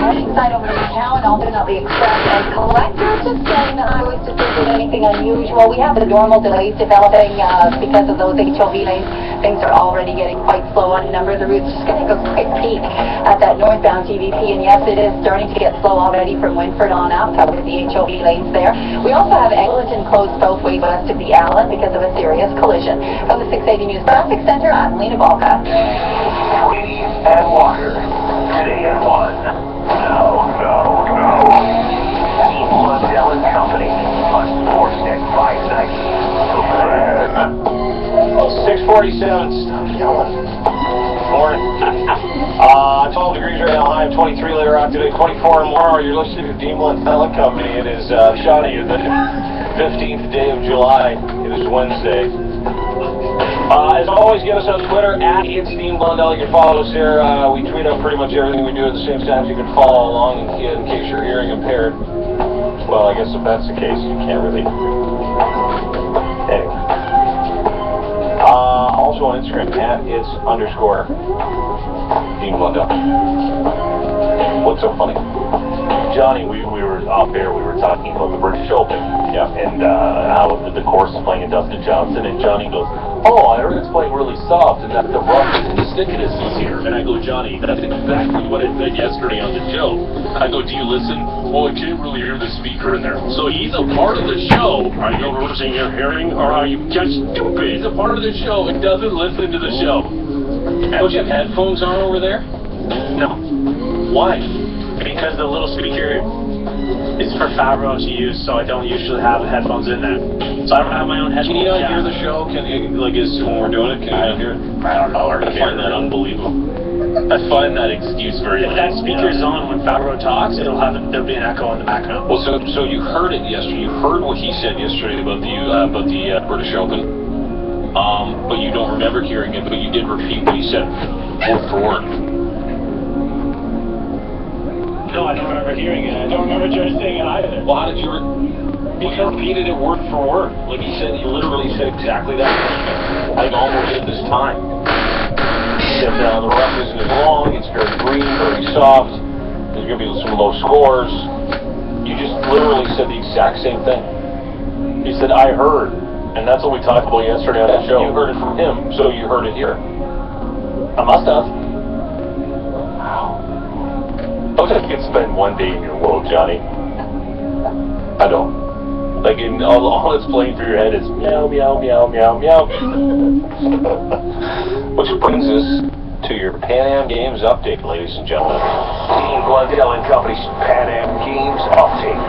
construction site over in town, ultimately express and collector. Just saying that I was just thinking anything unusual. We have the normal delays developing because of those HOV lanes. Things are already getting quite slow on a number of the routes. Just going to go quick peek at that northbound GVP, and yes, it is starting to get slow already from Winford on up with the HOV lanes there. We also have Eglinton closed both ways west of the Allen because of a serious collision. From the 680 News Traffic Center, I'm Lena Balka. Sweeties and water. Today at 1. No. Team Blundell and Company on Sportsnet 590. 647. Morning. 12 degrees right now, high of 23 later on today, 24 tomorrow. You're listening to Team Blundell and Company. It is Shawnee, the 15th day of July. It is Wednesday. As always, get us on Twitter, @It'sTeamBlundell. You can follow us there. We tweet out pretty much everything we do at the same time, so you can follow along in case you're hearing impaired. Well, I guess if that's the case, you can't really. Anyway. Also on Instagram, @its_TeamBlundell. What's so funny? Johnny, we were off air, we were talking about the British Open. Yeah. And how the course is playing in Dustin Johnson, and Johnny goes, "Oh, I heard it's playing really soft, and that the roughness and the stickiness is here." And I go, "Johnny, that's exactly what I said yesterday on the show." I go, "Do you listen?" "Oh, I can't really hear the speaker in there." So he's a part of the show. Are you losing your hearing, or are you just stupid? He's a part of the show and doesn't listen to the show. Don't you have headphones on over there? No. Why? Because the little speaker is for Favreau to use, so I don't usually have headphones in there. So I don't have my own headphones. Can you not hear the show? Can you, like, when we're doing it, can you not hear it? I don't know. I find that unbelievable. I find that excuse very If that speaker's on when Favreau talks, there'll be an echo in the background. Well, so you heard it yesterday. You heard what he said yesterday about the British Open, but you don't remember hearing it. But you did repeat what he said word for word. No, I don't remember hearing it. I don't remember George saying it either. Well, how did you? He repeated it word for word. Like he said, he literally said exactly that. Like almost at this time. He said the rough isn't as long. It's very green, very soft. There's going to be some low scores. You just literally said the exact same thing. He said, "I heard," and that's what we talked about yesterday on the show. You heard it from him, so you heard it here. I must have. I wish I could spend one day in your world, Johnny. I don't. Like, all that's playing through your head is meow, meow, meow, meow, meow. Which brings us to your Pan Am Games update, ladies and gentlemen. Team Blundell and Company's Pan Am Games update.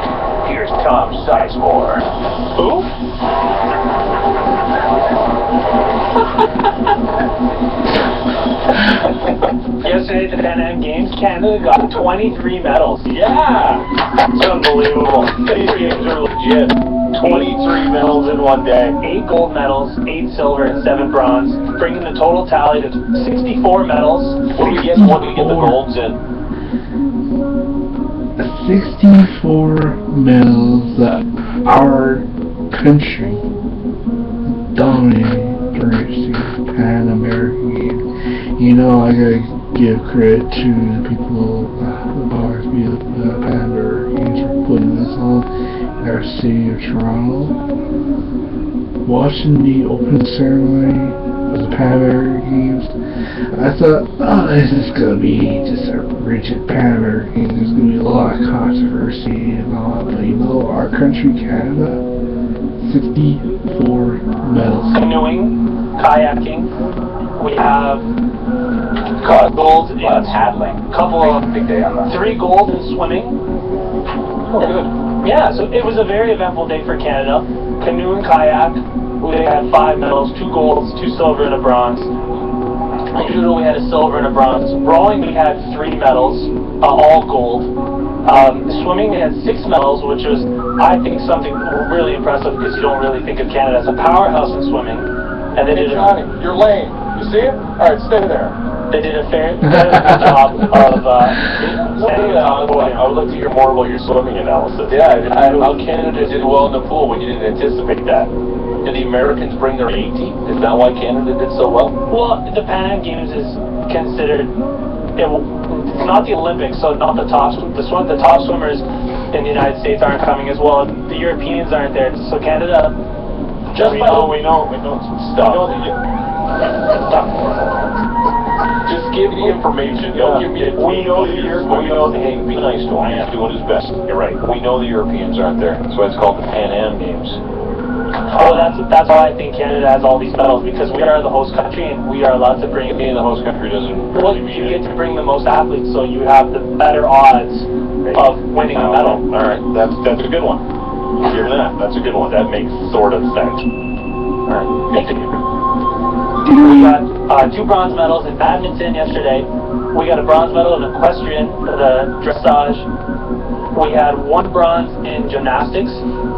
Here's Tom Sizemore. Who? Yesterday at the Pan Am Games, Canada got 23 medals. Yeah! It's unbelievable. These games are legit. 23 medals in one day. 8 gold medals, 8 silver, and 7 bronze, bringing the total tally to 64 medals. What do you get the golds in? 64 medals that our country dominated during the Pan American Games. You know, I gotta give credit to the people the powers be the Pan American Games for putting this on in our city of Toronto. Watching the opening ceremony of the Pan American Games, I thought, oh, this is gonna be just a rigid Pan American Games. There's gonna be a lot of controversy and all that, but you know, our country, Canada, 64 medals. Canoeing, kayaking, we have gold in paddling. Couple of Big day on that. 3 gold in swimming. Oh, good. Yeah, so it was a very eventful day for Canada. Canoe and kayak, we had 5 medals, 2 golds, 2 silver, and a bronze. Judo, we had a silver and a bronze. Rowing, we had 3 medals, all gold. Swimming, we had 6 medals, which was, I think, something really impressive because you don't really think of Canada as a powerhouse in swimming. And they did Johnny, you're lame. You see it? All right, stay there. They did a fair job of I would like to hear more about your swimming analysis. Yeah, how Canada did well in the pool when you didn't anticipate that. Did the Americans bring their A team? Is that why Canada did so well? Well, the Pan Am Games is considered it's not the Olympics, so not the top swimmers in the United States aren't coming as well. The Europeans aren't there, so Canada. We know. Stop. Just give the information. Don't give me a We know hey, be nice to him. He's doing his best. You're right. We know the Europeans aren't there. That's why it's called the Pan Am Games. Oh, that's why I think Canada has all these medals, because we are the host country and we are allowed to bring. Being the host country doesn't Well, really mean you get to bring the most athletes, so you have the better odds of winning a medal. All right, that's a good one. Give me that. That's a good one. That makes sort of sense. All right, continue. We got 2 bronze medals in badminton yesterday. We got a bronze medal in equestrian, the dressage. We had 1 bronze in gymnastics,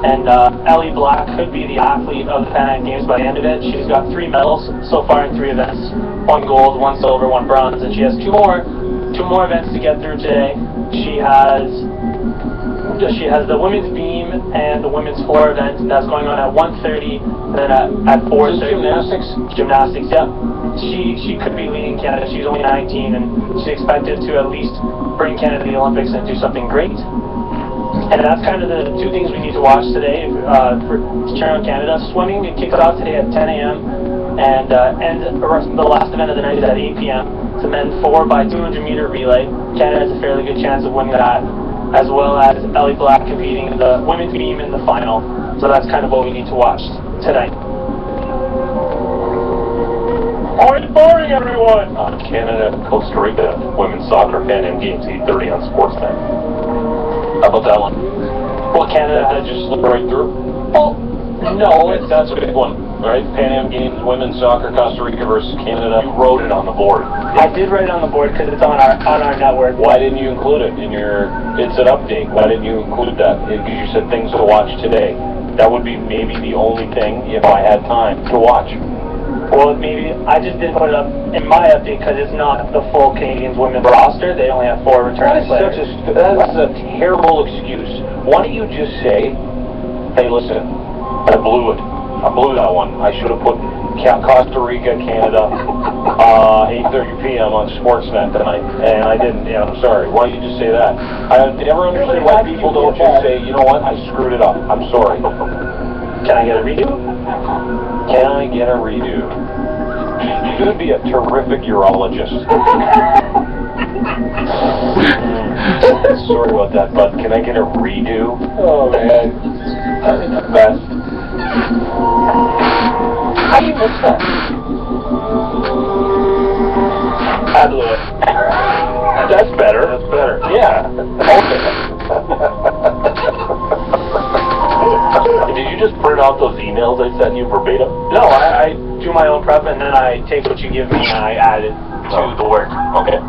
and Ellie Black could be the athlete of the Pan Am Games by the end of it. She's got 3 medals so far in 3 events: 1 gold, 1 silver, 1 bronze, and she has 2 more events to get through today. She has the women's beam and the women's floor event that's going on at 1:30, then at 4:30. Gymnastics, yeah. She could be leading Canada. She's only 19, and she's expected to at least bring Canada to the Olympics and do something great. And that's kind of the 2 things we need to watch today for cheering on Canada. Swimming, it kicks off today at 10 a.m. and the last event of the night is at 8 p.m. It's a men's 4x200 meter relay. Canada has a fairly good chance of winning that, as well as Ellie Black competing in the women's beam in the final. So that's kind of what we need to watch tonight. Good morning, everyone. Canada, Costa Rica, women's soccer Pan Am Games, 8:30 on Sportsnet. How about that one? Well, Canada That just slipped right through. Well, no, that's a big one, right? Pan Am Games, women's soccer, Costa Rica versus Canada. You wrote it on the board. I did write it on the board because it's on our network. Why didn't you include it in your? It's an update. Why didn't you include that? Because you said things to watch today. That would be maybe the only thing if I had time to watch. Well, maybe I just didn't put it up in my update because it's not the full Canadians women's roster. They only have 4 returning players. That's a terrible excuse. Why don't you just say, hey, listen, I blew it. I blew that one. I should have put Costa Rica, Canada, 8:30 p.m. on Sportsnet tonight, and I didn't. Yeah, I'm sorry. Why don't you just say that? I never understood why people don't just say, you know what, I screwed it up. I'm sorry. Can I get a redo? Can I get a redo? You could be a terrific urologist. Sorry about that, bud. Can I get a redo? Oh, man. That's the best. How do you miss that? I blew it. That's better. That's better. Yeah. Did you just print out those emails I sent you verbatim? No, I do my own prep and then I take what you give me and I add it to the work. Okay.